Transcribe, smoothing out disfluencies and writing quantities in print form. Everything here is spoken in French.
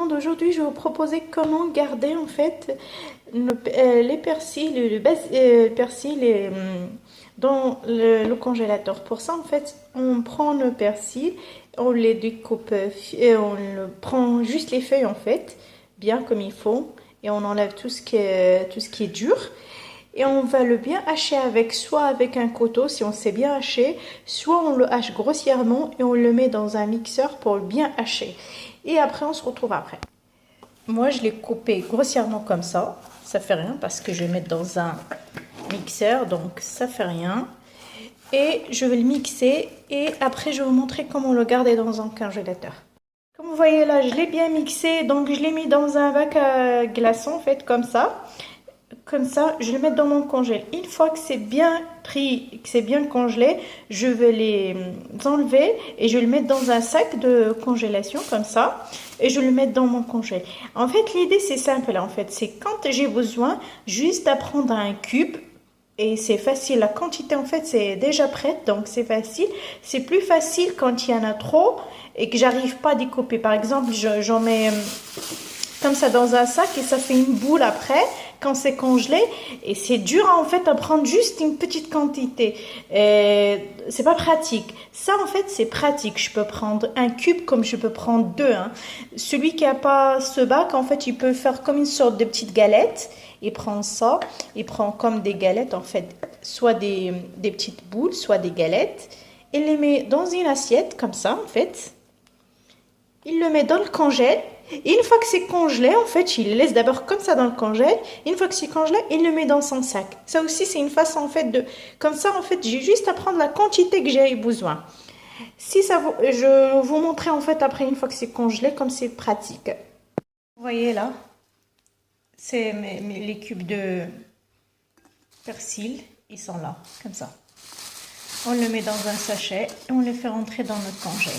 monde, aujourd'hui je vais vous proposer comment garder en fait les persils, persil dans le congélateur. Pour ça en fait on prend le persil, on les découpe et on le prend juste les feuilles en fait, bien comme il faut, et on enlève tout ce qui est dur. Et on va le bien hacher soit avec un couteau si on sait bien hacher, soit on le hache grossièrement et on le met dans un mixeur pour le bien hacher. Et après on se retrouve après. Moi je l'ai coupé grossièrement comme ça fait rien parce que je vais mettre dans un mixeur, donc ça fait rien. Et je vais le mixer et après je vais vous montrer comment le garder dans un congélateur. Comme vous voyez là, je l'ai bien mixé, donc je l'ai mis dans un bac à glaçons en fait comme ça. Comme ça, je vais le mettre dans mon congèle. Une fois que c'est bien pris, que c'est bien congelé, je vais les enlever et je vais le mettre dans un sac de congélation comme ça. Et je vais le mettre dans mon congèle. En fait, l'idée c'est simple. En fait, c'est quand j'ai besoin, juste à prendre un cube. Et c'est facile. La quantité en fait c'est déjà prête, donc c'est facile. C'est plus facile quand il y en a trop et que j'arrive pas à découper. Par exemple, j'en mets comme ça dans un sac et ça fait une boule après quand c'est congelé et c'est dur en fait à prendre juste une petite quantité. C'est pas pratique. Ça en fait c'est pratique. Je peux prendre un cube comme je peux prendre deux. Celui qui a pas ce bac en fait il peut faire comme une sorte de petite galette. Il prend ça, il prend comme des galettes en fait, soit des petites boules, soit des galettes. Il les met dans une assiette comme ça en fait. Il le met dans le congèle. Et une fois que c'est congelé, en fait, il le laisse d'abord comme ça dans le congèle. Une fois que c'est congelé, il le met dans son sac. Ça aussi, c'est une façon en fait de... Comme ça, en fait, j'ai juste à prendre la quantité que j'ai besoin. Si ça vous... Je vais vous montrer en fait après une fois que c'est congelé, comme c'est pratique. Vous voyez là, c'est les cubes de persil. Ils sont là, comme ça. On le met dans un sachet et on le fait rentrer dans notre congèle.